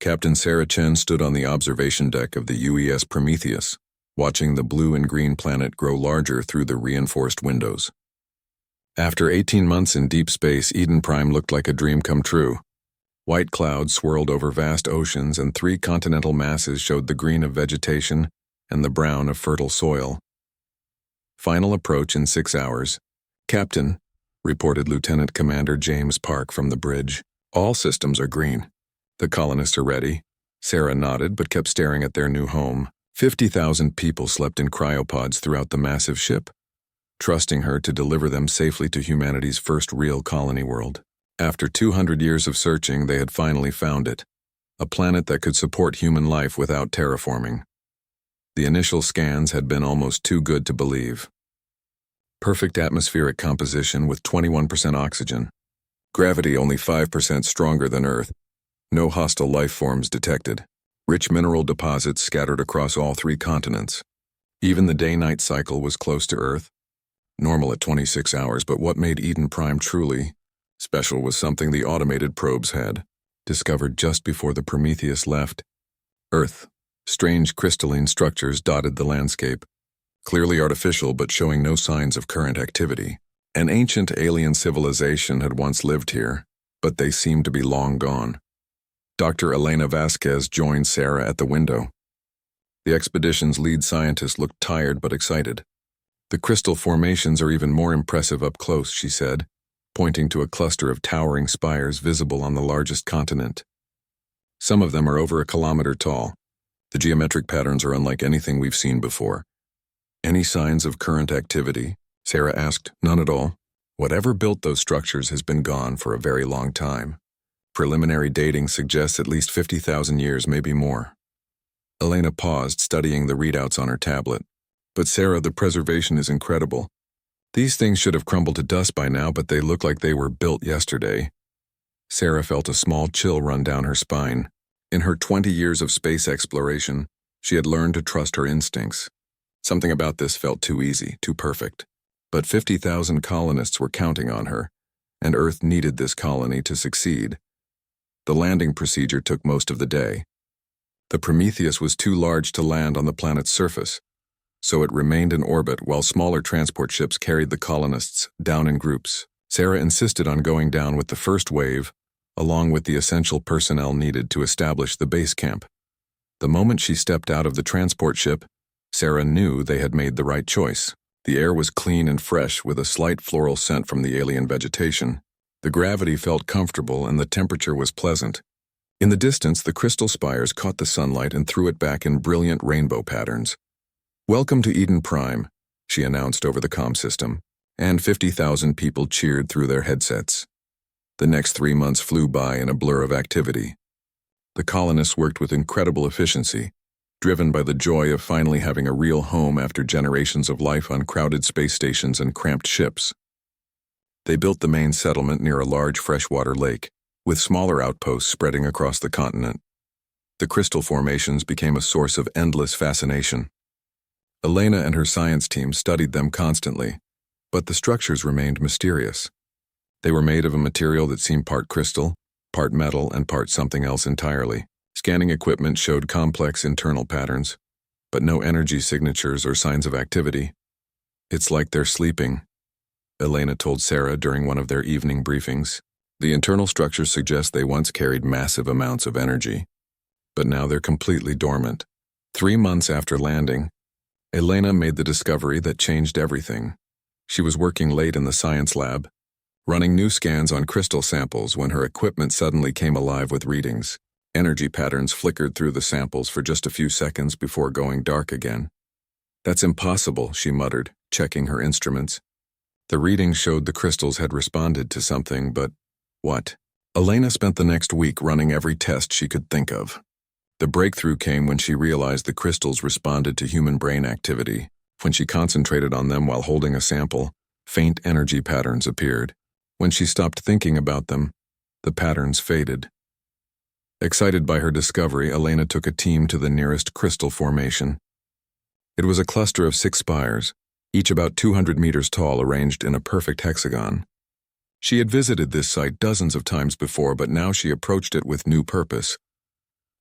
Captain Sarah Chen stood on the observation deck of the UES Prometheus, watching the blue and green planet grow larger through the reinforced windows. After 18 months in deep space, Eden Prime looked like a dream come true. White clouds swirled over vast oceans, and 3 continental masses showed the green of vegetation and the brown of fertile soil. Final approach in 6 hours. Captain, reported Lieutenant Commander James Park from the bridge. All systems are green. The colonists are ready. Sarah nodded but kept staring at their new home. 50,000 people slept in cryopods throughout the massive ship, trusting her to deliver them safely to humanity's first real colony world. After 200 years of searching, they had finally found it, a planet that could support human life without terraforming. The initial scans had been almost too good to believe. Perfect atmospheric composition with 21% oxygen. Gravity only 5% stronger than Earth. No hostile life forms detected. Rich mineral deposits scattered across all 3 continents. Even the day-night cycle was close to Earth, normal at 26 hours, but what made Eden Prime truly special was something the automated probes had discovered just before the Prometheus left. Earth. Strange crystalline structures dotted the landscape, clearly artificial but showing no signs of current activity. An ancient alien civilization had once lived here, but they seemed to be long gone. Dr. Elena Vasquez joined Sarah at the window. The expedition's lead scientist looked tired but excited. The crystal formations are even more impressive up close, she said, pointing to a cluster of towering spires visible on the largest continent. Some of them are over 1 kilometer tall. The geometric patterns are unlike anything we've seen before. Any signs of current activity? Sarah asked. None at all. Whatever built those structures has been gone for a very long time. Preliminary dating suggests at least 50,000 years, maybe more. Elena paused, studying the readouts on her tablet. But Sarah, the preservation is incredible. These things should have crumbled to dust by now, but they look like they were built yesterday. Sarah felt a small chill run down her spine. In her 20 years of space exploration, she had learned to trust her instincts. Something about this felt too easy, too perfect. But 50,000 colonists were counting on her, and Earth needed this colony to succeed. The landing procedure took most of the day. The Prometheus was too large to land on the planet's surface, so it remained in orbit while smaller transport ships carried the colonists down in groups. Sarah insisted on going down with the first wave, along with the essential personnel needed to establish the base camp. The moment she stepped out of the transport ship, Sarah knew they had made the right choice. The air was clean and fresh, with a slight floral scent from the alien vegetation. The gravity felt comfortable and the temperature was pleasant. In the distance, the crystal spires caught the sunlight and threw it back in brilliant rainbow patterns. "Welcome to Eden Prime," she announced over the comm system, and 50,000 people cheered through their headsets. The next 3 months flew by in a blur of activity. The colonists worked with incredible efficiency, driven by the joy of finally having a real home after generations of life on crowded space stations and cramped ships. They built the main settlement near a large freshwater lake, with smaller outposts spreading across the continent. The crystal formations became a source of endless fascination. Elena and her science team studied them constantly, but the structures remained mysterious. They were made of a material that seemed part crystal, part metal, and part something else entirely. Scanning equipment showed complex internal patterns, but no energy signatures or signs of activity. "It's like they're sleeping," Elena told Sarah during one of their evening briefings. "The internal structures suggest they once carried massive amounts of energy, but now they're completely dormant." 3 months after landing, Elena made the discovery that changed everything. She was working late in the science lab, running new scans on crystal samples when her equipment suddenly came alive with readings. Energy patterns flickered through the samples for just a few seconds before going dark again. "That's impossible," she muttered, checking her instruments. The readings showed the crystals had responded to something, but what? Elena spent the next week running every test she could think of. The breakthrough came when she realized the crystals responded to human brain activity. When she concentrated on them while holding a sample, faint energy patterns appeared. When she stopped thinking about them, the patterns faded. Excited by her discovery, Elena took a team to the nearest crystal formation. It was a cluster of 6 spires, each about 200 meters tall, arranged in a perfect hexagon. She had visited this site dozens of times before, but now she approached it with new purpose.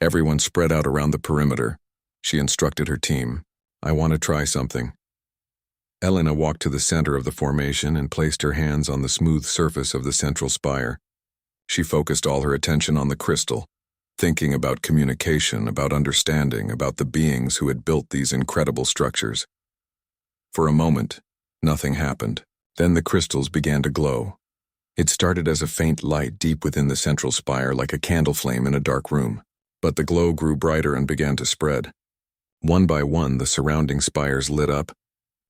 Everyone spread out around the perimeter. She instructed her team. I want to try something. Elena walked to the center of the formation and placed her hands on the smooth surface of the central spire. She focused all her attention on the crystal, thinking about communication, about understanding, about the beings who had built these incredible structures. For a moment, nothing happened. Then the crystals began to glow. It started as a faint light deep within the central spire, like a candle flame in a dark room. But the glow grew brighter and began to spread. One by one, the surrounding spires lit up,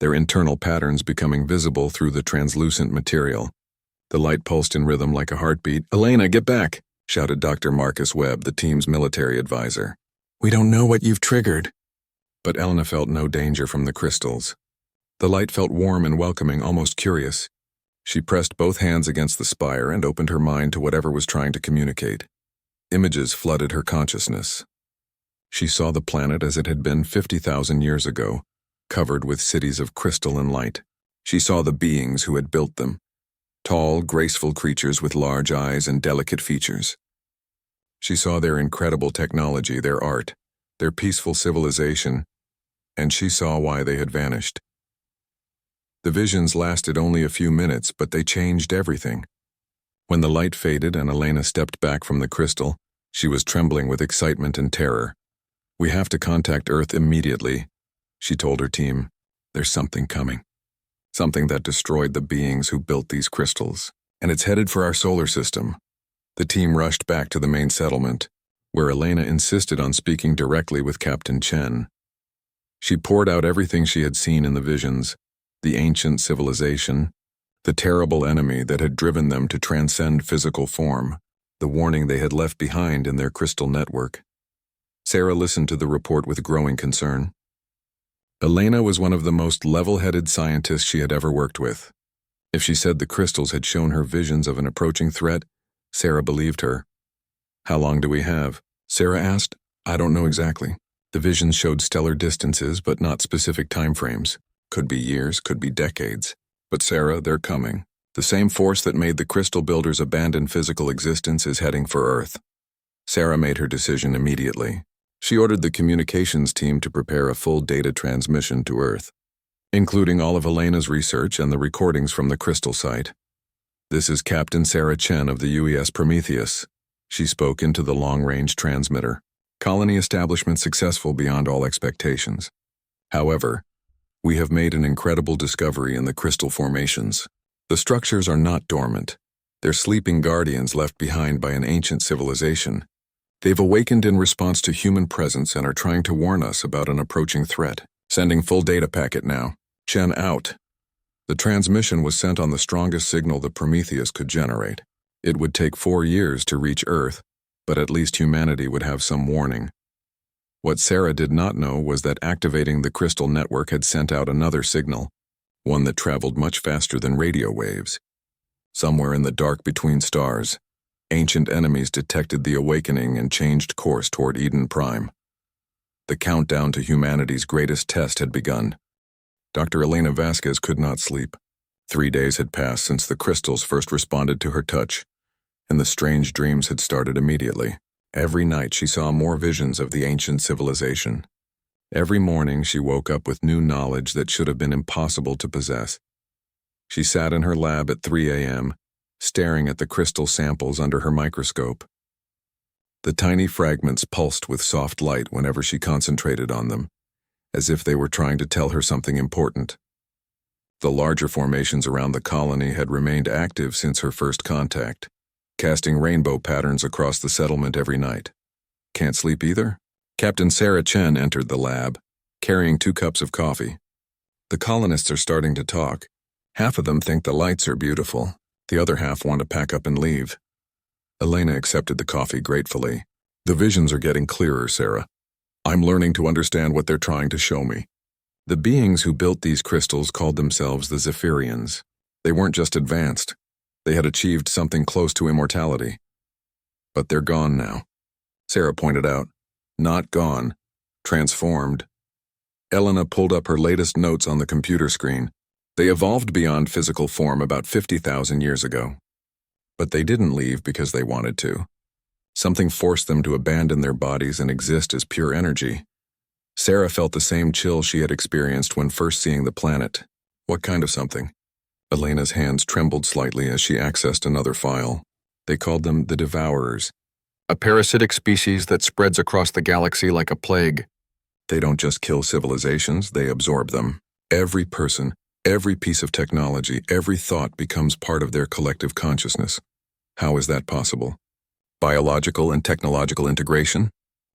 their internal patterns becoming visible through the translucent material. The light pulsed in rhythm like a heartbeat. "Elena, get back!" shouted Dr. Marcus Webb, the team's military advisor. "We don't know what you've triggered." But Elena felt no danger from the crystals. The light felt warm and welcoming, almost curious. She pressed both hands against the spire and opened her mind to whatever was trying to communicate. Images flooded her consciousness. She saw the planet as it had been 50,000 years ago, covered with cities of crystal and light. She saw the beings who had built them, tall, graceful creatures with large eyes and delicate features. She saw their incredible technology, their art, their peaceful civilization, and she saw why they had vanished. The visions lasted only a few minutes, but they changed everything. When the light faded and Elena stepped back from the crystal, she was trembling with excitement and terror. "We have to contact Earth immediately," she told her team. "There's something coming. Something that destroyed the beings who built these crystals, and it's headed for our solar system." The team rushed back to the main settlement, where Elena insisted on speaking directly with Captain Chen. She poured out everything she had seen in the visions, the ancient civilization, the terrible enemy that had driven them to transcend physical form, the warning they had left behind in their crystal network. Sarah listened to the report with growing concern. Elena was one of the most level-headed scientists she had ever worked with. If she said the crystals had shown her visions of an approaching threat, Sarah believed her. "How long do we have?" Sarah asked. "I don't know exactly. The visions showed stellar distances, but not specific timeframes. Could be years, could be decades. But Sarah, they're coming. The same force that made the crystal builders abandon physical existence is heading for Earth." Sarah made her decision immediately. She ordered the communications team to prepare a full data transmission to Earth, including all of Elena's research and the recordings from the crystal site. "This is Captain Sarah Chen of the UES Prometheus." She spoke into the long-range transmitter. "Colony establishment successful beyond all expectations. However, we have made an incredible discovery in the crystal formations. The structures are not dormant. They're sleeping guardians left behind by an ancient civilization. They've awakened in response to human presence and are trying to warn us about an approaching threat. Sending full data packet now. Chen out." The transmission was sent on the strongest signal the Prometheus could generate. It would take 4 years to reach Earth, but at least humanity would have some warning. What Sarah did not know was that activating the crystal network had sent out another signal, one that traveled much faster than radio waves. Somewhere in the dark between stars, ancient enemies detected the awakening and changed course toward Eden Prime. The countdown to humanity's greatest test had begun. Dr. Elena Vasquez could not sleep. 3 days had passed since the crystals first responded to her touch, and the strange dreams had started immediately. Every night she saw more visions of the ancient civilization. Every morning she woke up with new knowledge that should have been impossible to possess. She sat in her lab at 3 a.m., staring at the crystal samples under her microscope. The tiny fragments pulsed with soft light whenever she concentrated on them, as if they were trying to tell her something important. The larger formations around the colony had remained active since her first contact, casting rainbow patterns across the settlement every night. "Can't sleep either?" Captain Sarah Chen entered the lab, carrying 2 cups of coffee. "The colonists are starting to talk. Half of them think the lights are beautiful. The other half want to pack up and leave." Elena accepted the coffee gratefully. "The visions are getting clearer, Sarah. I'm learning to understand what they're trying to show me." The beings who built these crystals called themselves the Zephyrians. They weren't just advanced. They had achieved something close to immortality. But they're gone now, Sarah pointed out. Not gone. Transformed. Elena pulled up her latest notes on the computer screen. They evolved beyond physical form about 50,000 years ago. But they didn't leave because they wanted to. Something forced them to abandon their bodies and exist as pure energy. Sarah felt the same chill she had experienced when first seeing the planet. What kind of something? Elena's hands trembled slightly as she accessed another file. They called them the Devourers. A parasitic species that spreads across the galaxy like a plague. They don't just kill civilizations, they absorb them. Every person, every piece of technology, every thought becomes part of their collective consciousness. How is that possible? Biological and technological integration?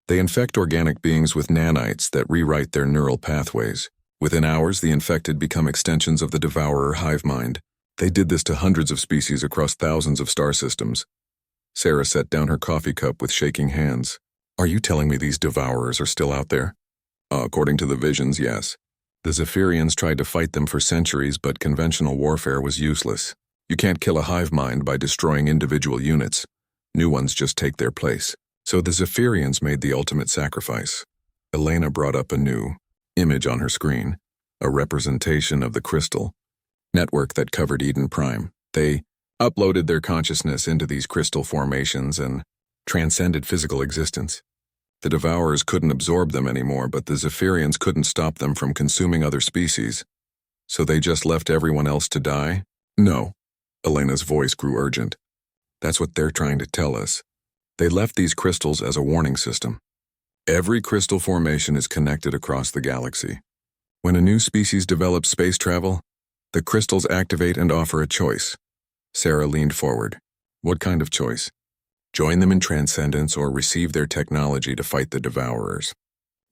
They infect organic beings with nanites that rewrite their neural pathways. Within hours, the infected become extensions of the devourer hive mind. They did this to hundreds of species across thousands of star systems. Sarah set down her coffee cup with shaking hands. Are you telling me these devourers are still out there? According to the visions, yes. The Zephyrians tried to fight them for centuries, but conventional warfare was useless. You can't kill a hive mind by destroying individual units. New ones just take their place. So the Zephyrians made the ultimate sacrifice. Elena brought up a new image on her screen, a representation of the crystal network that covered Eden Prime. They uploaded their consciousness into these crystal formations and transcended physical existence. The Devourers couldn't absorb them anymore, but the Zephyrians couldn't stop them from consuming other species. So they just left everyone else to die? No. Elena's voice grew urgent. That's what they're trying to tell us. They left these crystals as a warning system. Every crystal formation is connected across the galaxy. When a new species develops space travel, the crystals activate and offer a choice. Sarah leaned forward. What kind of choice? Join them in transcendence or receive their technology to fight the Devourers.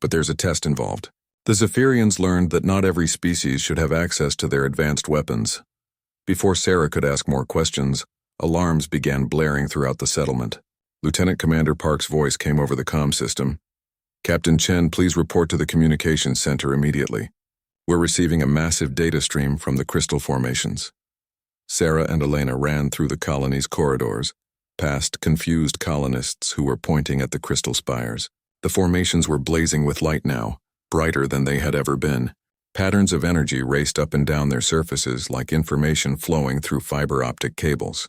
But there's a test involved. The Zephyrians learned that not every species should have access to their advanced weapons. Before Sarah could ask more questions, alarms began blaring throughout the settlement. Lieutenant Commander Park's voice came over the comm system. Captain Chen, please report to the communications center immediately. We're receiving a massive data stream from the crystal formations. Sarah and Elena ran through the colony's corridors, past confused colonists who were pointing at the crystal spires. The formations were blazing with light now, brighter than they had ever been. Patterns of energy raced up and down their surfaces like information flowing through fiber optic cables.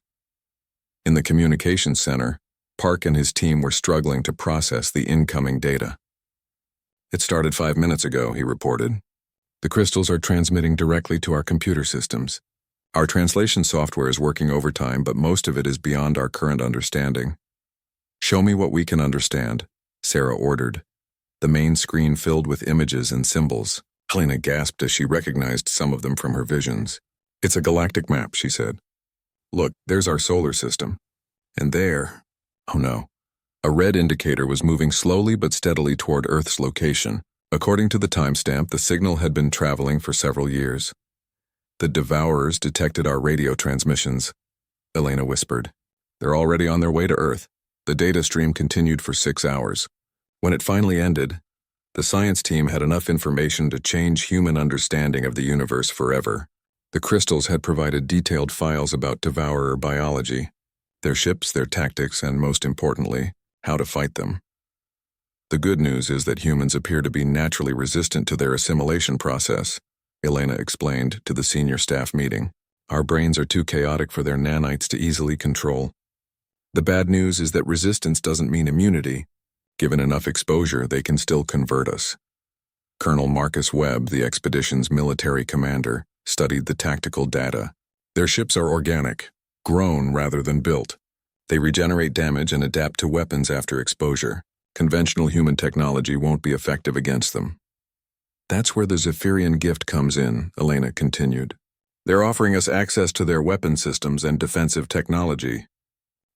In the communications center, Park and his team were struggling to process the incoming data. It started 5 minutes ago, he reported. The crystals are transmitting directly to our computer systems. Our translation software is working overtime, but most of it is beyond our current understanding. Show me what we can understand, Sarah ordered. The main screen filled with images and symbols. Helena gasped as she recognized some of them from her visions. It's a galactic map, she said. Look, there's our solar system. And there, oh no, a red indicator was moving slowly but steadily toward Earth's location. According to the timestamp, the signal had been traveling for several years. The Devourers detected our radio transmissions, Elena whispered. They're already on their way to Earth. The data stream continued for 6 hours. When it finally ended, the science team had enough information to change human understanding of the universe forever. The crystals had provided detailed files about Devourer biology, their ships, their tactics, and most importantly, how to fight them. The good news is that humans appear to be naturally resistant to their assimilation process, Elena explained to the senior staff meeting. Our brains are too chaotic for their nanites to easily control. The bad news is that resistance doesn't mean immunity. Given enough exposure, they can still convert us. Colonel Marcus Webb, the expedition's military commander, studied the tactical data. Their ships are organic, grown rather than built. They regenerate damage and adapt to weapons after exposure. Conventional human technology won't be effective against them. That's where the Zephyrian gift comes in, Elena continued. They're offering us access to their weapon systems and defensive technology.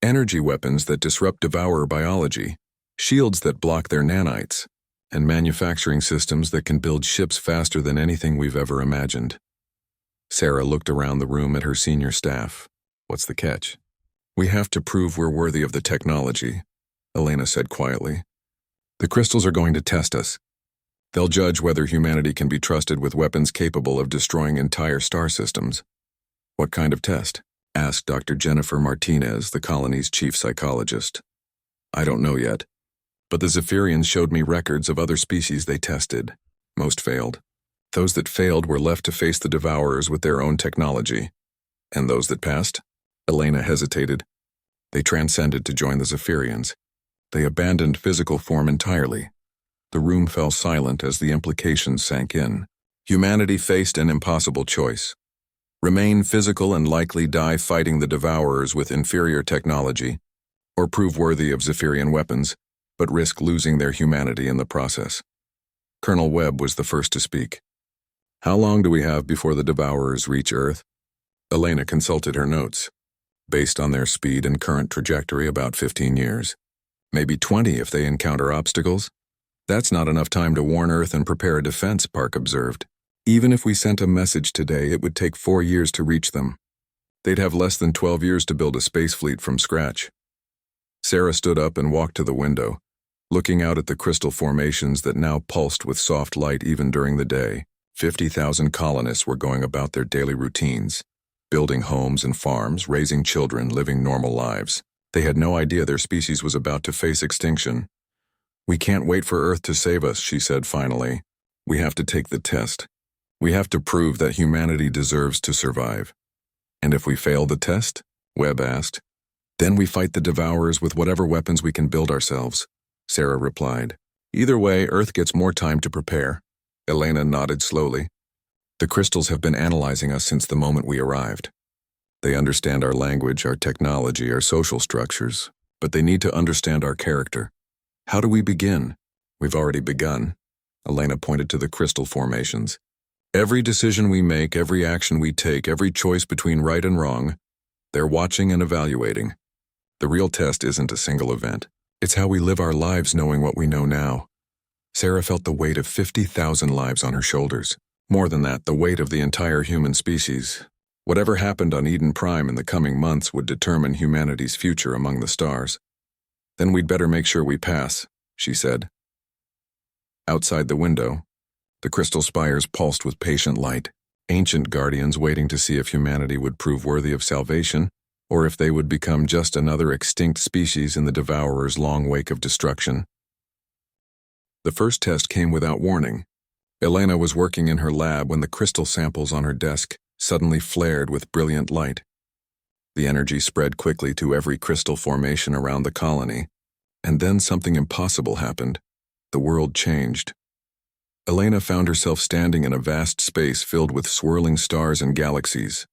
Energy weapons that disrupt devourer biology, shields that block their nanites, and manufacturing systems that can build ships faster than anything we've ever imagined. Sarah looked around the room at her senior staff. What's the catch? We have to prove we're worthy of the technology, Elena said quietly. The crystals are going to test us. They'll judge whether humanity can be trusted with weapons capable of destroying entire star systems. What kind of test? Asked Dr. Jennifer Martinez, the colony's chief psychologist. I don't know yet, but the Zephyrians showed me records of other species they tested. Most failed. Those that failed were left to face the Devourers with their own technology. And those that passed? Elena hesitated. They transcended to join the Zephyrians. They abandoned physical form entirely. The room fell silent as the implications sank in. Humanity faced an impossible choice. Remain physical and likely die fighting the Devourers with inferior technology, or prove worthy of Zephyrian weapons, but risk losing their humanity in the process. Colonel Webb was the first to speak. How long do we have before the Devourers reach Earth? Elena consulted her notes. Based on their speed and current trajectory, about 15 years. Maybe 20 if they encounter obstacles. That's not enough time to warn Earth and prepare a defense, Park observed. Even if we sent a message today, it would take 4 years to reach them. They'd have less than 12 years to build a space fleet from scratch. Sarah stood up and walked to the window, looking out at the crystal formations that now pulsed with soft light even during the day. 50,000 colonists were going about their daily routines, building homes and farms, raising children, living normal lives. They had no idea their species was about to face extinction. "We can't wait for Earth to save us," she said finally. "We have to take the test. We have to prove that humanity deserves to survive." "And if we fail the test?" Webb asked. "Then we fight the Devourers with whatever weapons we can build ourselves," Sarah replied. "Either way, Earth gets more time to prepare." Elena nodded slowly. "The crystals have been analyzing us since the moment we arrived. They understand our language, our technology, our social structures, but they need to understand our character. How do we begin?" "We've already begun." Elena pointed to the crystal formations. "Every decision we make, every action we take, every choice between right and wrong, they're watching and evaluating. The real test isn't a single event. It's how we live our lives knowing what we know now." Sarah felt the weight of 50,000 lives on her shoulders. More than that, the weight of the entire human species. Whatever happened on Eden Prime in the coming months would determine humanity's future among the stars. "Then we'd better make sure we pass," she said. Outside the window, the crystal spires pulsed with patient light, ancient guardians waiting to see if humanity would prove worthy of salvation, or if they would become just another extinct species in the Devourer's long wake of destruction. The first test came without warning. Elena was working in her lab when the crystal samples on her desk suddenly flared with brilliant light. The energy spread quickly to every crystal formation around the colony, and then something impossible happened. The world changed. Elena found herself standing in a vast space filled with swirling stars and galaxies.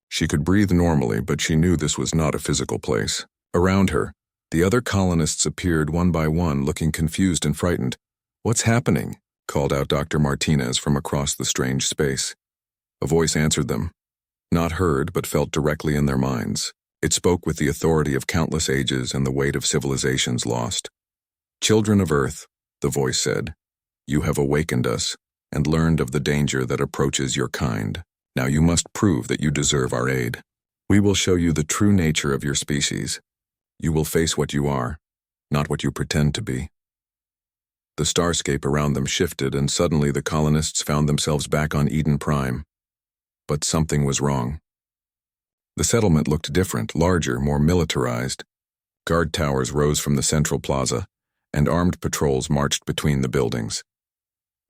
She could breathe normally, but she knew this was not a physical place. Around her, the other colonists appeared one by one, looking confused and frightened. "What's happening?" called out Dr. Martinez from across the strange space. A voice answered them. Not heard, but felt directly in their minds. It spoke with the authority of countless ages and the weight of civilizations lost. "Children of Earth," the voice said, "you have awakened us and learned of the danger that approaches your kind. Now you must prove that you deserve our aid. We will show you the true nature of your species. You will face what you are, not what you pretend to be." The starscape around them shifted, and suddenly the colonists found themselves back on Eden Prime. But something was wrong. The settlement looked different, larger, more militarized. Guard towers rose from the central plaza, and armed patrols marched between the buildings.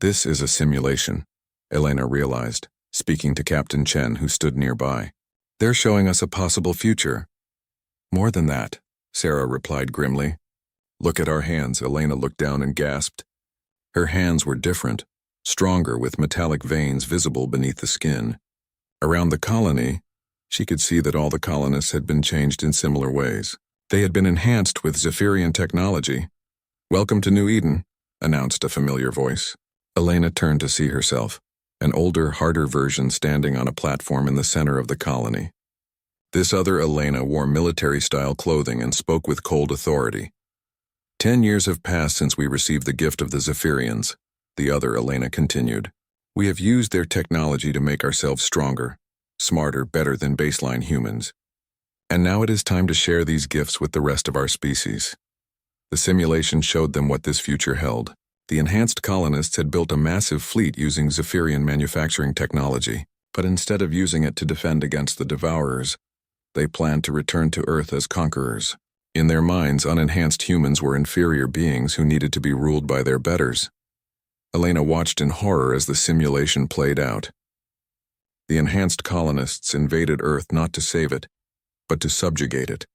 "This is a simulation," Elena realized, speaking to Captain Chen, who stood nearby. "They're showing us a possible future." "More than that," Sarah replied grimly. "Look at our hands." Elena looked down and gasped. Her hands were different, stronger, with metallic veins visible beneath the skin. Around the colony, she could see that all the colonists had been changed in similar ways. They had been enhanced with Zephyrian technology. "Welcome to New Eden," announced a familiar voice. Elena turned to see herself, an older, harder version standing on a platform in the center of the colony. This other Elena wore military-style clothing and spoke with cold authority. 10 years have passed since we received the gift of the Zephyrians," the other Elena continued. "We have used their technology to make ourselves stronger, smarter, better than baseline humans. And now it is time to share these gifts with the rest of our species." The simulation showed them what this future held. The enhanced colonists had built a massive fleet using Zephyrian manufacturing technology, but instead of using it to defend against the Devourers, they planned to return to Earth as conquerors. In their minds, unenhanced humans were inferior beings who needed to be ruled by their betters. Elena watched in horror as the simulation played out. The enhanced colonists invaded Earth not to save it, but to subjugate it.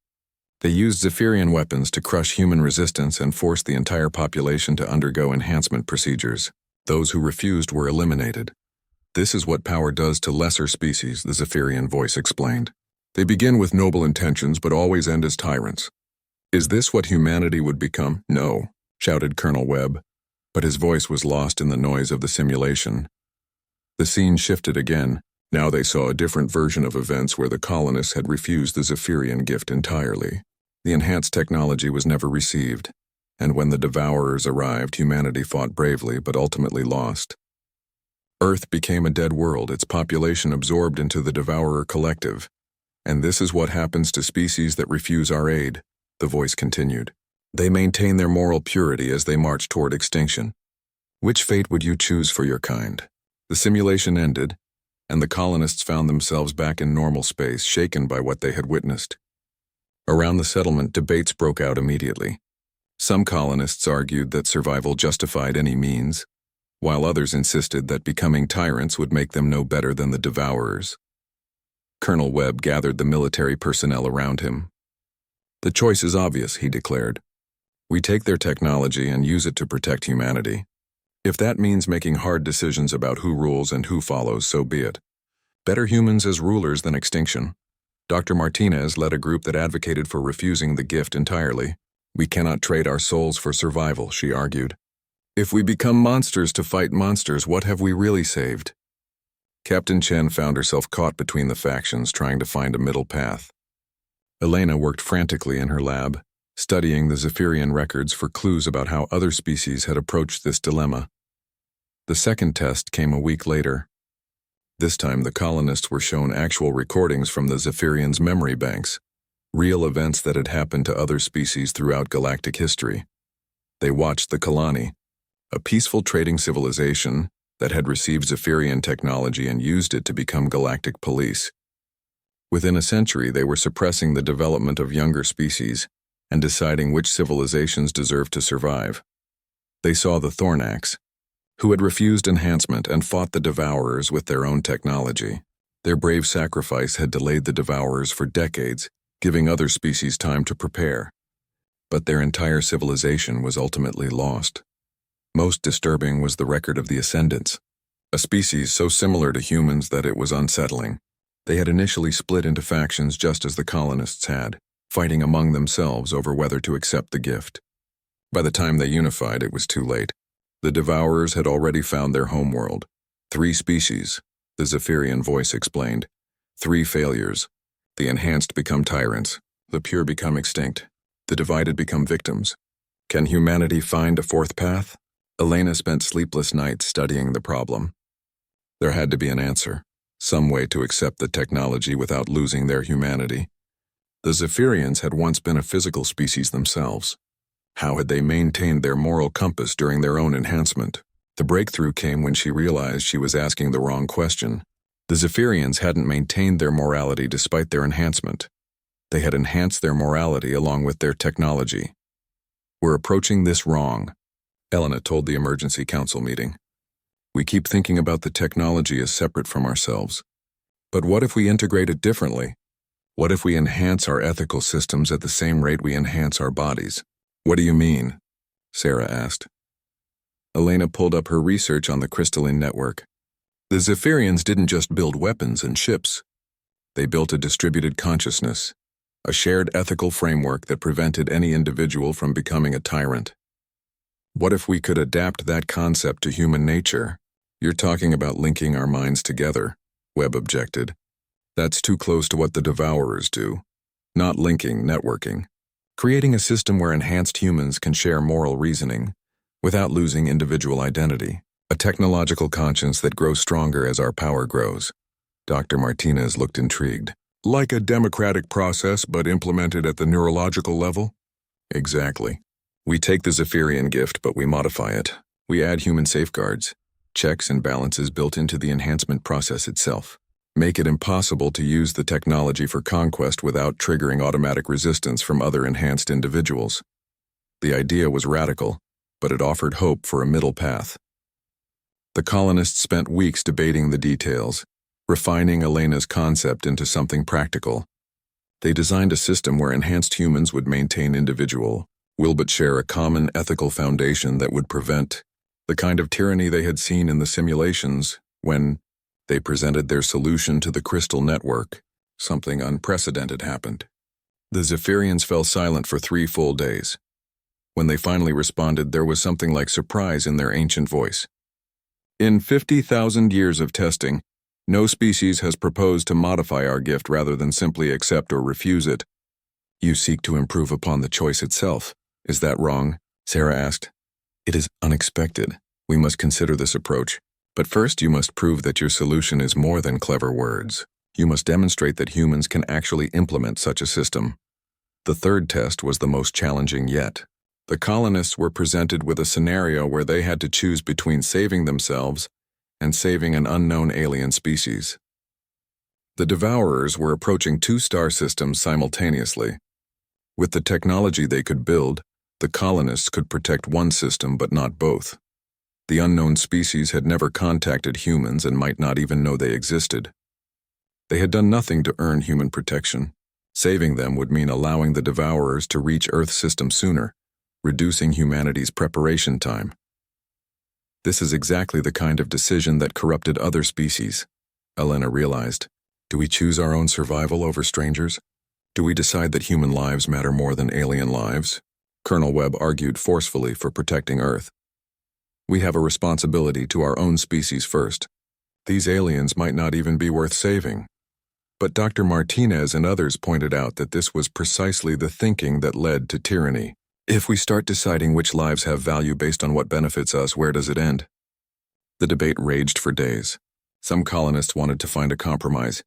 They used Zephyrian weapons to crush human resistance and force the entire population to undergo enhancement procedures. Those who refused were eliminated. This is what power does to lesser species, the Zephyrian voice explained. They begin with noble intentions but always end as tyrants. Is this what humanity would become? No, shouted Colonel Webb, but his voice was lost in the noise of the simulation. The scene shifted again. Now they saw a different version of events where the colonists had refused the Zephyrian gift entirely. The enhanced technology was never received, and when the Devourers arrived, humanity fought bravely but ultimately lost. Earth became a dead world, its population absorbed into the Devourer collective. And this is what happens to species that refuse our aid, the voice continued. They maintain their moral purity as they march toward extinction. Which fate would you choose for your kind? The simulation ended, and the colonists found themselves back in normal space, shaken by what they had witnessed. Around the settlement, debates broke out immediately. Some colonists argued that survival justified any means, while others insisted that becoming tyrants would make them no better than the Devourers. Colonel Webb gathered the military personnel around him. The choice is obvious, he declared. We take their technology and use it to protect humanity. If that means making hard decisions about who rules and who follows, so be it. Better humans as rulers than extinction. Dr. Martinez led a group that advocated for refusing the gift entirely. We cannot trade our souls for survival, she argued. If we become monsters to fight monsters, what have we really saved? Captain Chen found herself caught between the factions, trying to find a middle path. Elena worked frantically in her lab, studying the Zephyrian records for clues about how other species had approached this dilemma. The second test came a week later. This time the colonists were shown actual recordings from the Zephyrians' memory banks, real events that had happened to other species throughout galactic history. They watched the Kalani, a peaceful trading civilization that had received Zephyrian technology and used it to become galactic police. Within a century, they were suppressing the development of younger species and deciding which civilizations deserved to survive. They saw the Thornax, who had refused enhancement and fought the Devourers with their own technology. Their brave sacrifice had delayed the Devourers for decades, giving other species time to prepare. But their entire civilization was ultimately lost. Most disturbing was the record of the Ascendants, a species so similar to humans that it was unsettling. They had initially split into factions just as the colonists had, fighting among themselves over whether to accept the gift. By the time they unified, it was too late. The Devourers had already found their homeworld. 3 species, the Zephyrian voice explained. 3 failures. The enhanced become tyrants, the pure become extinct, the divided become victims. Can humanity find a 4th path? Elena spent sleepless nights studying the problem. There had to be an answer, some way to accept the technology without losing their humanity. The Zephyrians had once been a physical species themselves. How had they maintained their moral compass during their own enhancement? The breakthrough came when she realized she was asking the wrong question. The Zephyrians hadn't maintained their morality despite their enhancement. They had enhanced their morality along with their technology. We're approaching this wrong, Elena told the emergency council meeting. We keep thinking about the technology as separate from ourselves. But what if we integrate it differently? What if we enhance our ethical systems at the same rate we enhance our bodies? What do you mean? Sarah asked. Elena pulled up her research on the crystalline network. The Zephyrians didn't just build weapons and ships. They built a distributed consciousness, a shared ethical framework that prevented any individual from becoming a tyrant. What if we could adapt that concept to human nature? You're talking about linking our minds together, Webb objected. That's too close to what the Devourers do. Not linking, networking. Creating a system where enhanced humans can share moral reasoning without losing individual identity. A technological conscience that grows stronger as our power grows. Dr. Martinez looked intrigued. Like a democratic process but implemented at the neurological level? Exactly. We take the Zephyrian gift, but we modify it. We add human safeguards, checks and balances built into the enhancement process itself. Make it impossible to use the technology for conquest without triggering automatic resistance from other enhanced individuals. The idea was radical, but it offered hope for a middle path. The colonists spent weeks debating the details, refining Elena's concept into something practical. They designed a system where enhanced humans would maintain individual will but share a common ethical foundation that would prevent the kind of tyranny they had seen in the simulations. When they presented their solution to the Crystal Network, something unprecedented happened. The Zephyrians fell silent for 3 full days. When they finally responded, there was something like surprise in their ancient voice. In 50,000 years of testing, no species has proposed to modify our gift rather than simply accept or refuse it. You seek to improve upon the choice itself. Is that wrong? Sarah asked. It is unexpected. We must consider this approach. But first you must prove that your solution is more than clever words. You must demonstrate that humans can actually implement such a system. The third test was the most challenging yet. The colonists were presented with a scenario where they had to choose between saving themselves and saving an unknown alien species. The Devourers were approaching 2 star systems simultaneously. With the technology they could build, the colonists could protect one system but not both. The unknown species had never contacted humans and might not even know they existed. They had done nothing to earn human protection. Saving them would mean allowing the Devourers to reach Earth's system sooner, reducing humanity's preparation time. This is exactly the kind of decision that corrupted other species, Elena realized. Do we choose our own survival over strangers? Do we decide that human lives matter more than alien lives? Colonel Webb argued forcefully for protecting Earth. We have a responsibility to our own species first. These aliens might not even be worth saving. But Dr. Martinez and others pointed out that this was precisely the thinking that led to tyranny. If we start deciding which lives have value based on what benefits us, where does it end? The debate raged for days. Some colonists wanted to find a compromise,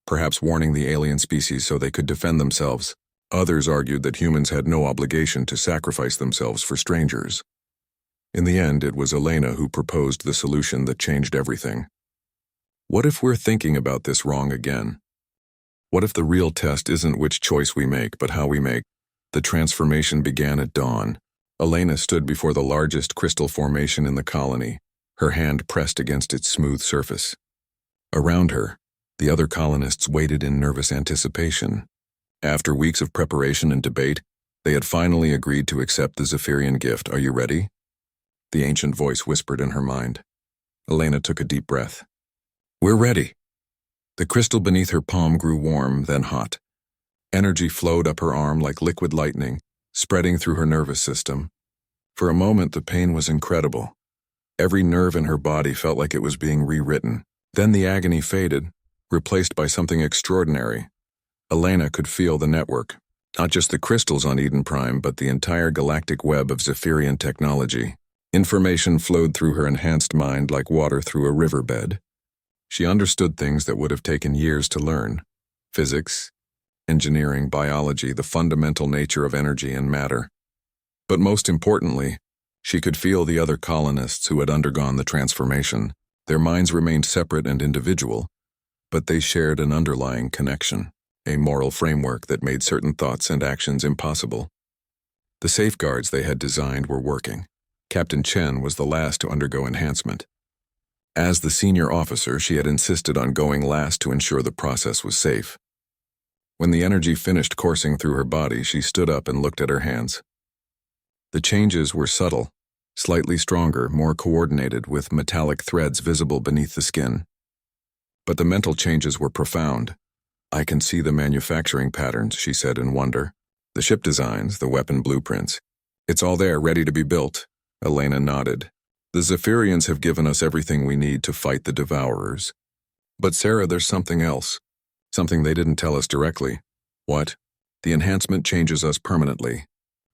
perhaps warning the alien species so they could defend themselves. Others argued that humans had no obligation to sacrifice themselves for strangers. In the end, it was Elena who proposed the solution that changed everything. What if we're thinking about this wrong again? What if the real test isn't which choice we make, but how we make? The transformation began at dawn. Elena stood before the largest crystal formation in the colony, her hand pressed against its smooth surface. Around her, the other colonists waited in nervous anticipation. After weeks of preparation and debate, they had finally agreed to accept the Zephyrian gift. Are you ready? The ancient voice whispered in her mind. Elena took a deep breath. We're ready. The crystal beneath her palm grew warm, then hot. Energy flowed up her arm like liquid lightning, spreading through her nervous system. For a moment, the pain was incredible. Every nerve in her body felt like it was being rewritten. Then the agony faded, replaced by something extraordinary. Elena could feel the network, not just the crystals on Eden Prime, but the entire galactic web of Zephyrian technology. Information flowed through her enhanced mind like water through a riverbed. She understood things that would have taken years to learn. Physics, engineering, biology, the fundamental nature of energy and matter. But most importantly, she could feel the other colonists who had undergone the transformation. Their minds remained separate and individual, but they shared an underlying connection, a moral framework that made certain thoughts and actions impossible. The safeguards they had designed were working. Captain Chen was the last to undergo enhancement. As the senior officer, she had insisted on going last to ensure the process was safe. When the energy finished coursing through her body, she stood up and looked at her hands. The changes were subtle, slightly stronger, more coordinated, with metallic threads visible beneath the skin. But the mental changes were profound. I can see the manufacturing patterns, she said in wonder. The ship designs, the weapon blueprints. It's all there, ready to be built. Elena nodded. The Zephyrians have given us everything we need to fight the Devourers. But Sarah, there's something else. Something they didn't tell us directly. What? The enhancement changes us permanently.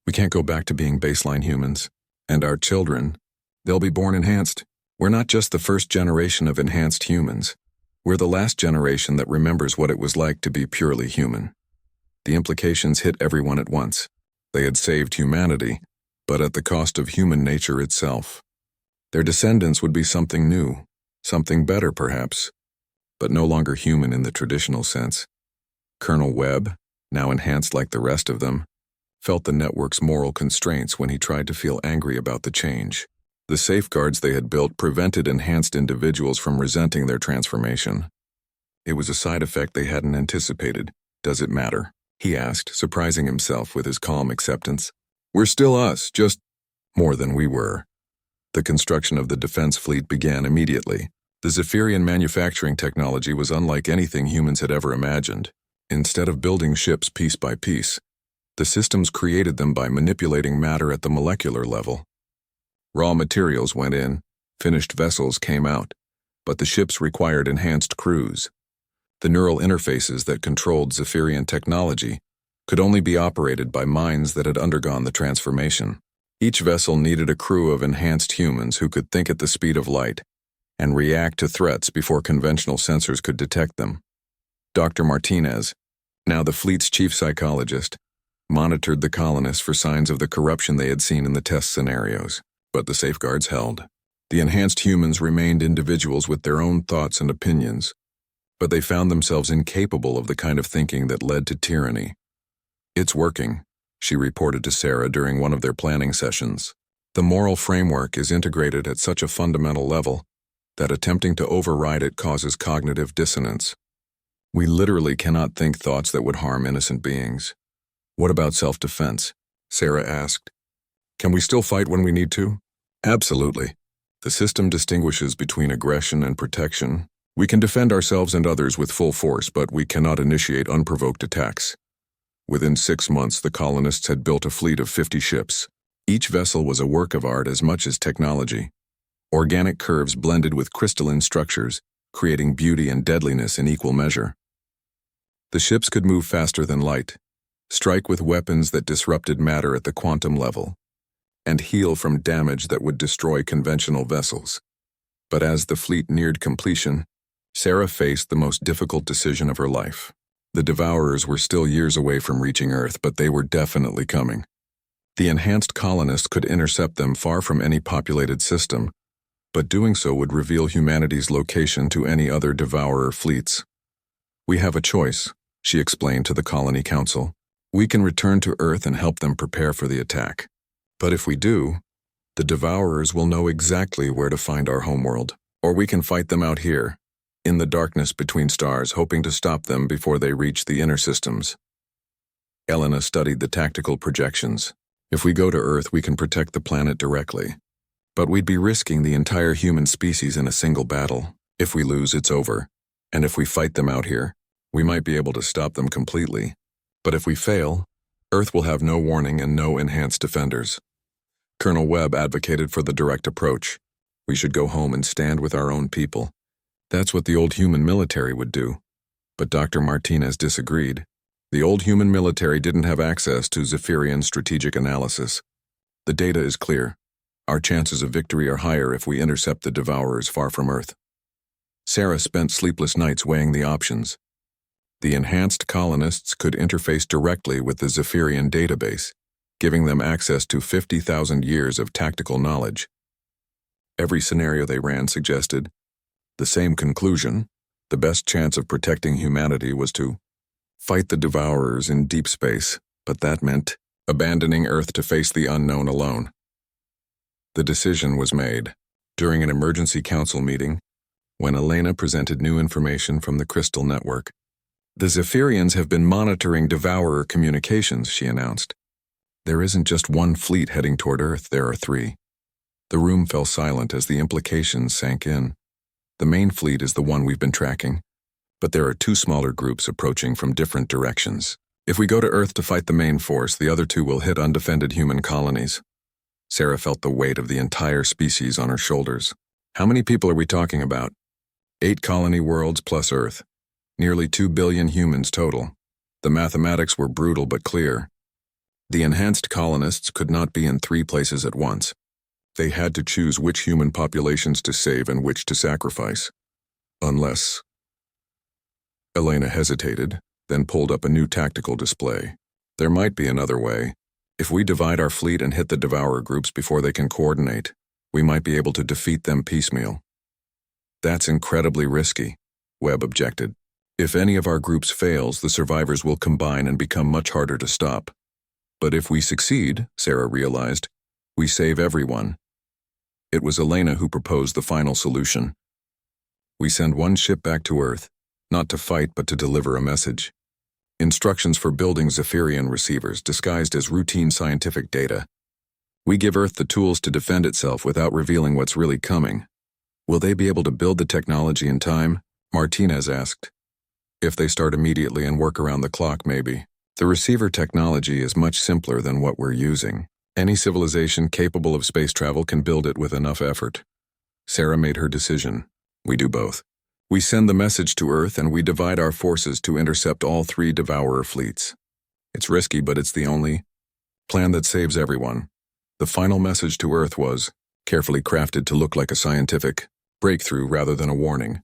We can't go back to being baseline humans. And our children, they'll be born enhanced. We're not just the first generation of enhanced humans. We're the last generation that remembers what it was like to be purely human. The implications hit everyone at once. They had saved humanity, but at the cost of human nature itself. Their descendants would be something new, something better perhaps, but no longer human in the traditional sense. Colonel Webb, now enhanced like the rest of them, felt the network's moral constraints when he tried to feel angry about the change. The safeguards they had built prevented enhanced individuals from resenting their transformation. It was a side effect they hadn't anticipated. Does it matter? he asked, surprising himself with his calm acceptance. We're still us, just more than we were. The construction of the defense fleet began immediately. The Zephyrian manufacturing technology was unlike anything humans had ever imagined. Instead of building ships piece by piece, the systems created them by manipulating matter at the molecular level. Raw materials went in, finished vessels came out, but the ships required enhanced crews. The neural interfaces that controlled Zephyrian technology could only be operated by minds that had undergone the transformation. Each vessel needed a crew of enhanced humans who could think at the speed of light and react to threats before conventional sensors could detect them. Dr. Martinez, now the fleet's chief psychologist, monitored the colonists for signs of the corruption they had seen in the test scenarios, but the safeguards held. The enhanced humans remained individuals with their own thoughts and opinions, but they found themselves incapable of the kind of thinking that led to tyranny. It's working, she reported to Sarah during one of their planning sessions. The moral framework is integrated at such a fundamental level that attempting to override it causes cognitive dissonance. We literally cannot think thoughts that would harm innocent beings. What about self-defense? Sarah asked. Can we still fight when we need to? Absolutely. The system distinguishes between aggression and protection. We can defend ourselves and others with full force, but we cannot initiate unprovoked attacks. Within 6 months, the colonists had built a fleet of 50 ships. Each vessel was a work of art as much as technology. Organic curves blended with crystalline structures, creating beauty and deadliness in equal measure. The ships could move faster than light, strike with weapons that disrupted matter at the quantum level, and heal from damage that would destroy conventional vessels. But as the fleet neared completion, Sarah faced the most difficult decision of her life. The Devourers were still years away from reaching Earth, but they were definitely coming. The enhanced colonists could intercept them far from any populated system, but doing so would reveal humanity's location to any other Devourer fleets. We have a choice, she explained to the Colony Council. We can return to Earth and help them prepare for the attack. But if we do, the Devourers will know exactly where to find our homeworld, or we can fight them out here, in the darkness between stars, hoping to stop them before they reach the inner systems. Elena studied the tactical projections. If we go to Earth, we can protect the planet directly. But we'd be risking the entire human species in a single battle. If we lose, it's over. And if we fight them out here, we might be able to stop them completely. But if we fail, Earth will have no warning and no enhanced defenders. Colonel Webb advocated for the direct approach. We should go home and stand with our own people. That's what the old human military would do. But Dr. Martinez disagreed. The old human military didn't have access to Zephyrian strategic analysis. The data is clear. Our chances of victory are higher if we intercept the Devourers far from Earth. Sarah spent sleepless nights weighing the options. The enhanced colonists could interface directly with the Zephyrian database, giving them access to 50,000 years of tactical knowledge. Every scenario they ran suggested the same conclusion. The best chance of protecting humanity was to fight the Devourers in deep space, but that meant abandoning Earth to face the unknown alone. The decision was made during an emergency council meeting when Elena presented new information from the Crystal Network. The Zephyrians have been monitoring Devourer communications, she announced. There isn't just one fleet heading toward Earth, there are 3. The room fell silent as the implications sank in. The main fleet is the one we've been tracking, but there are 2 smaller groups approaching from different directions. If we go to Earth to fight the main force, the other 2 will hit undefended human colonies. Sarah felt the weight of the entire species on her shoulders. How many people are we talking about? 8 colony worlds plus Earth. Nearly 2 billion humans total. The mathematics were brutal but clear. The enhanced colonists could not be in 3 places at once. They had to choose which human populations to save and which to sacrifice. Unless... Elena hesitated, then pulled up a new tactical display. There might be another way. If we divide our fleet and hit the Devourer groups before they can coordinate, we might be able to defeat them piecemeal. That's incredibly risky, Webb objected. If any of our groups fails, the survivors will combine and become much harder to stop. But if we succeed, Sarah realized, we save everyone. It was Elena who proposed the final solution. We send one ship back to Earth, not to fight but to deliver a message. Instructions for building Zephyrian receivers disguised as routine scientific data. We give Earth the tools to defend itself without revealing what's really coming. Will they be able to build the technology in time? Martinez asked. If they start immediately and work around the clock, maybe. The receiver technology is much simpler than what we're using. Any civilization capable of space travel can build it with enough effort. Sarah made her decision. We do both. We send the message to Earth and we divide our forces to intercept all 3 Devourer fleets. It's risky, but it's the only plan that saves everyone. The final message to Earth was carefully crafted to look like a scientific breakthrough rather than a warning.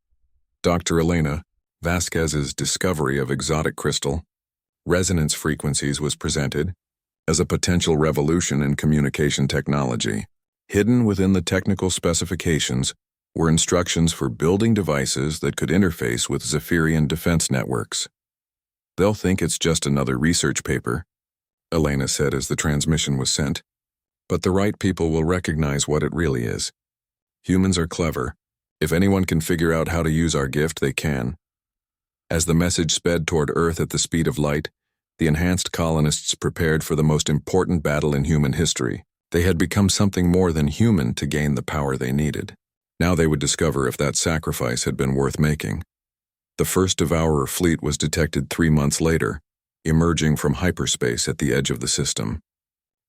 Dr. Elena Vasquez's discovery of exotic crystal resonance frequencies was presented as a potential revolution in communication technology. Hidden within the technical specifications were instructions for building devices that could interface with Zephyrian defense networks. They'll think it's just another research paper, Elena said as the transmission was sent. But the right people will recognize what it really is. Humans are clever. If anyone can figure out how to use our gift, they can. As the message sped toward Earth at the speed of light, the enhanced colonists prepared for the most important battle in human history. They had become something more than human to gain the power they needed. Now they would discover if that sacrifice had been worth making. The first Devourer fleet was detected 3 months later, emerging from hyperspace at the edge of the system.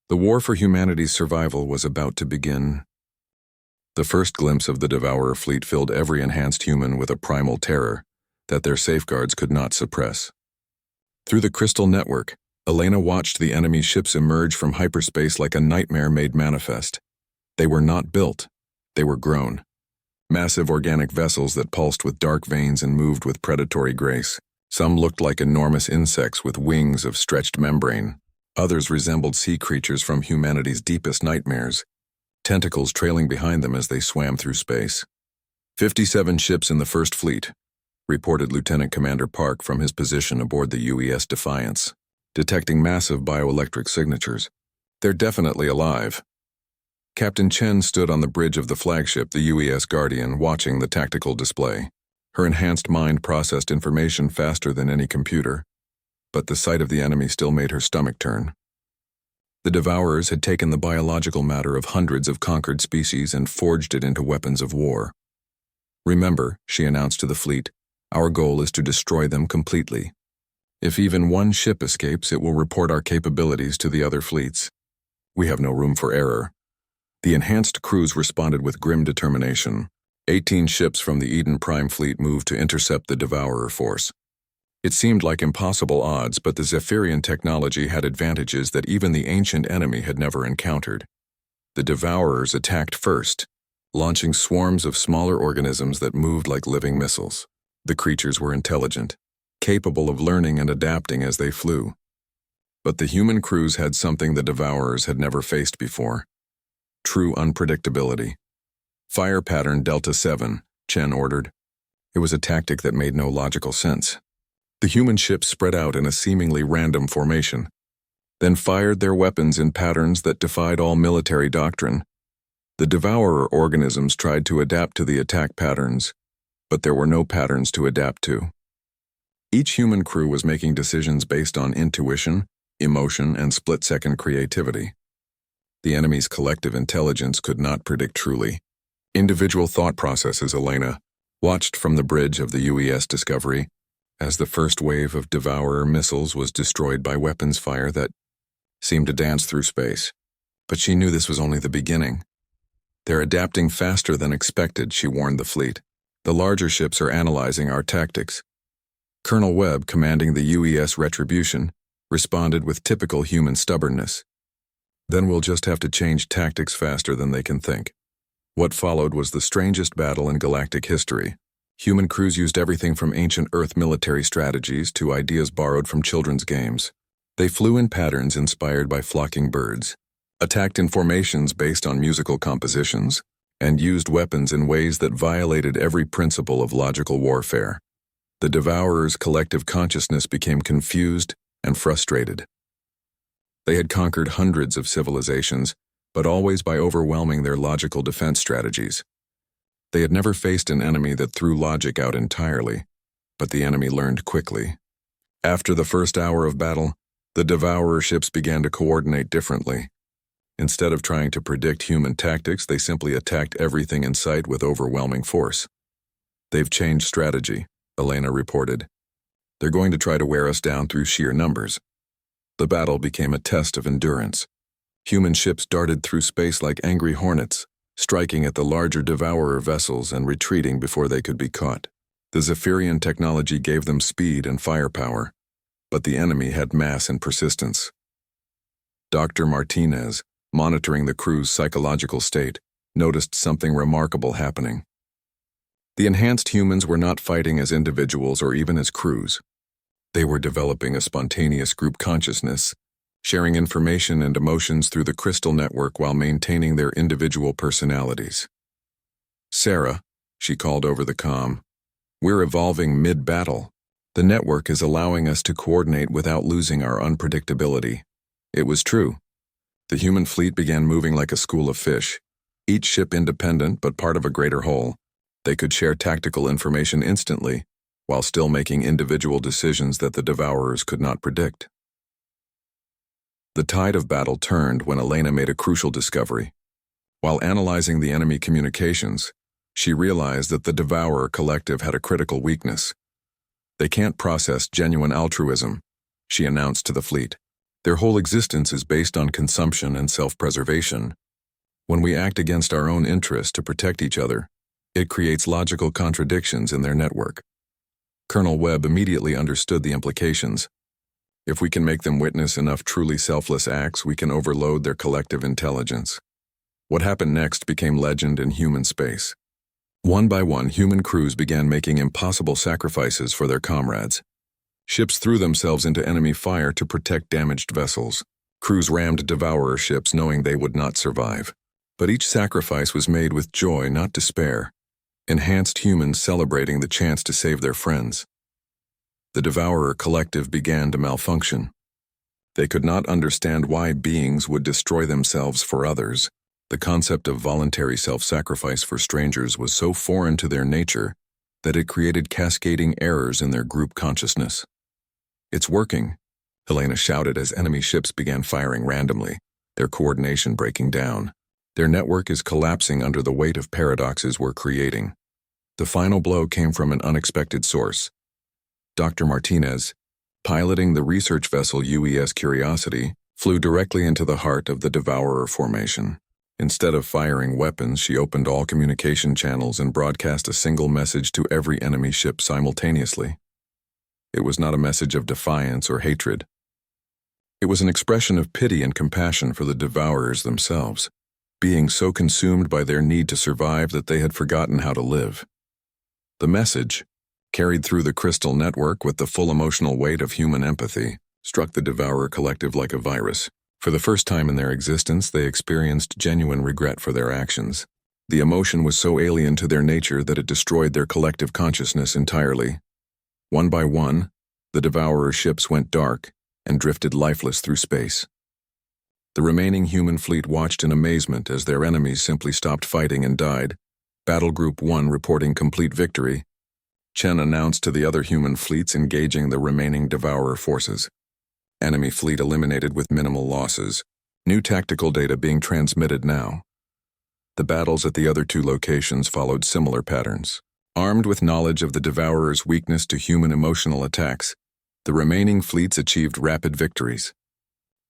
The war for humanity's survival was about to begin. The first glimpse of the Devourer fleet filled every enhanced human with a primal terror that their safeguards could not suppress. Through the crystal network, Elena watched the enemy ships emerge from hyperspace like a nightmare made manifest. They were not built, they were grown. Massive organic vessels that pulsed with dark veins and moved with predatory grace. Some looked like enormous insects with wings of stretched membrane. Others resembled sea creatures from humanity's deepest nightmares, tentacles trailing behind them as they swam through space. 57 ships in the First Fleet, reported Lieutenant Commander Park from his position aboard the UES Defiance, detecting massive bioelectric signatures. They're definitely alive. Captain Chen stood on the bridge of the flagship, the UES Guardian, watching the tactical display. Her enhanced mind processed information faster than any computer, but the sight of the enemy still made her stomach turn. The Devourers had taken the biological matter of hundreds of conquered species and forged it into weapons of war. Remember, she announced to the fleet, our goal is to destroy them completely. If even one ship escapes, it will report our capabilities to the other fleets. We have no room for error. The enhanced crews responded with grim determination. 18 ships from the Eden Prime Fleet moved to intercept the Devourer force. It seemed like impossible odds, but the Zephyrian technology had advantages that even the ancient enemy had never encountered. The Devourers attacked first, launching swarms of smaller organisms that moved like living missiles. The creatures were intelligent, capable of learning and adapting as they flew. But the human crews had something the Devourers had never faced before. True unpredictability. Fire pattern Delta 7, Chen ordered. It was a tactic that made no logical sense. The human ships spread out in a seemingly random formation, then fired their weapons in patterns that defied all military doctrine. The Devourer organisms tried to adapt to the attack patterns, but there were no patterns to adapt to. Each human crew was making decisions based on intuition, emotion, and split-second creativity. The enemy's collective intelligence could not predict truly. Individual thought processes, Elena watched from the bridge of the UES Discovery as the first wave of Devourer missiles was destroyed by weapons fire that seemed to dance through space. But she knew this was only the beginning. They're adapting faster than expected, she warned the fleet. The larger ships are analyzing our tactics. Colonel Webb, commanding the UES Retribution, responded with typical human stubbornness. Then we'll just have to change tactics faster than they can think. What followed was the strangest battle in galactic history. Human crews used everything from ancient Earth military strategies to ideas borrowed from children's games. They flew in patterns inspired by flocking birds, attacked in formations based on musical compositions, and used weapons in ways that violated every principle of logical warfare. The Devourers' collective consciousness became confused and frustrated. They had conquered hundreds of civilizations, but always by overwhelming their logical defense strategies. They had never faced an enemy that threw logic out entirely, but the enemy learned quickly. After the first hour of battle, the Devourer ships began to coordinate differently. Instead of trying to predict human tactics, they simply attacked everything in sight with overwhelming force. "They've changed strategy," Elena reported. "They're going to try to wear us down through sheer numbers." The battle became a test of endurance. Human ships darted through space like angry hornets, striking at the larger Devourer vessels and retreating before they could be caught. The Zephyrian technology gave them speed and firepower, but the enemy had mass and persistence. Dr. Martinez, monitoring the crew's psychological state, noticed something remarkable happening. The enhanced humans were not fighting as individuals or even as crews. They were developing a spontaneous group consciousness, sharing information and emotions through the crystal network while maintaining their individual personalities. "Sarah," she called over the comm, "we're evolving mid-battle. The network is allowing us to coordinate without losing our unpredictability." It was true. The human fleet began moving like a school of fish, each ship independent but part of a greater whole. They could share tactical information instantly, while still making individual decisions that the Devourers could not predict. The tide of battle turned when Elena made a crucial discovery. While analyzing the enemy communications, she realized that the Devourer collective had a critical weakness. "They can't process genuine altruism," she announced to the fleet. "Their whole existence is based on consumption and self-preservation. When we act against our own interests to protect each other, it creates logical contradictions in their network." Colonel Webb immediately understood the implications. If we can make them witness enough truly selfless acts, we can overload their collective intelligence. What happened next became legend in human space. One by one, human crews began making impossible sacrifices for their comrades. Ships threw themselves into enemy fire to protect damaged vessels. Crews rammed Devourer ships knowing they would not survive. But each sacrifice was made with joy, not despair. Enhanced humans celebrating the chance to save their friends. The Devourer collective began to malfunction. They could not understand why beings would destroy themselves for others. The concept of voluntary self-sacrifice for strangers was so foreign to their nature that it created cascading errors in their group consciousness. "It's working," Helena shouted as enemy ships began firing randomly, their coordination breaking down. "Their network is collapsing under the weight of paradoxes we're creating." The final blow came from an unexpected source. Dr. Martinez, piloting the research vessel UES Curiosity, flew directly into the heart of the Devourer formation. Instead of firing weapons, she opened all communication channels and broadcast a single message to every enemy ship simultaneously. It was not a message of defiance or hatred. It was an expression of pity and compassion for the Devourers themselves, being so consumed by their need to survive that they had forgotten how to live. The message, carried through the crystal network with the full emotional weight of human empathy, struck the Devourer collective like a virus. For the first time in their existence, they experienced genuine regret for their actions. The emotion was so alien to their nature that it destroyed their collective consciousness entirely. One by one, the Devourer ships went dark and drifted lifeless through space. The remaining human fleet watched in amazement as their enemies simply stopped fighting and died. Battle Group 1 reporting complete victory. Chen announced to the other human fleets engaging the remaining Devourer forces. Enemy fleet eliminated with minimal losses. New tactical data being transmitted now. The battles at the other two locations followed similar patterns. Armed with knowledge of the Devourer's weakness to human emotional attacks, the remaining fleets achieved rapid victories.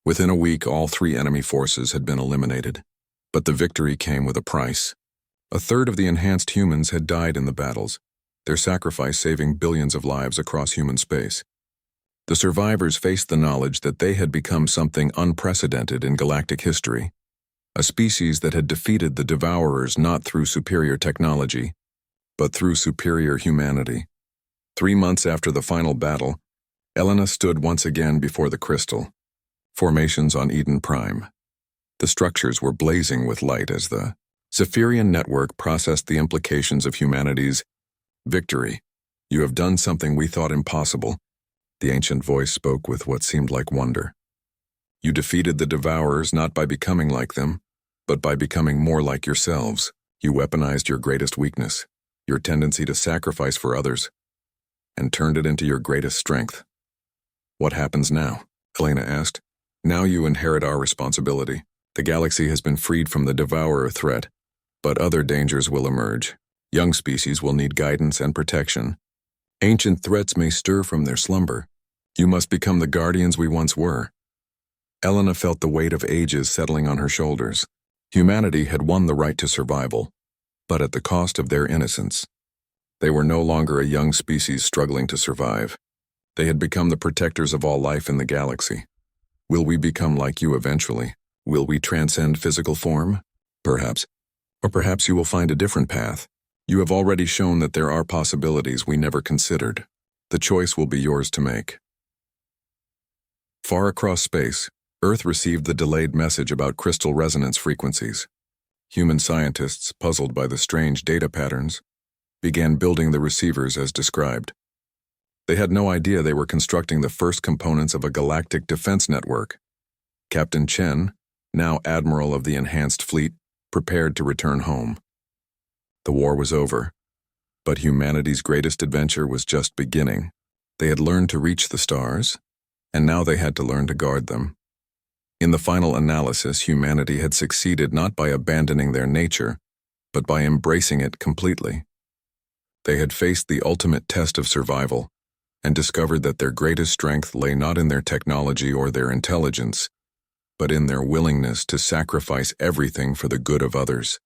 Within a week, all three enemy forces had been eliminated. But the victory came with a price. A third of the enhanced humans had died in the battles, their sacrifice saving billions of lives across human space. The survivors faced the knowledge that they had become something unprecedented in galactic history, a species that had defeated the Devourers not through superior technology, but through superior humanity. 3 months after the final battle, Elena stood once again before the crystal, formations on Eden Prime. The structures were blazing with light as the Zephyrian network processed the implications of humanity's victory. "You have done something we thought impossible," the ancient voice spoke with what seemed like wonder. "You defeated the Devourers not by becoming like them, but by becoming more like yourselves. You weaponized your greatest weakness, your tendency to sacrifice for others, and turned it into your greatest strength." What happens now? Elena asked. Now you inherit our responsibility. The galaxy has been freed from the devourer threat, but other dangers will emerge. Young species will need guidance and protection. Ancient threats may stir from their slumber. You must become the guardians we once were. Elena felt the weight of ages settling on her shoulders. Humanity had won the right to survival, but at the cost of their innocence. They were no longer a young species struggling to survive. They had become the protectors of all life in the galaxy. Will we become like you eventually? Will we transcend physical form? Perhaps. Or perhaps you will find a different path. You have already shown that there are possibilities we never considered. The choice will be yours to make. Far across space, Earth received the delayed message about crystal resonance frequencies. Human scientists, puzzled by the strange data patterns, began building the receivers as described. They had no idea they were constructing the first components of a galactic defense network. Captain Chen, now Admiral of the Enhanced Fleet, prepared to return home. The war was over, but humanity's greatest adventure was just beginning. They had learned to reach the stars, and now they had to learn to guard them. In the final analysis, humanity had succeeded not by abandoning their nature, but by embracing it completely. They had faced the ultimate test of survival and discovered that their greatest strength lay not in their technology or their intelligence, but in their willingness to sacrifice everything for the good of others.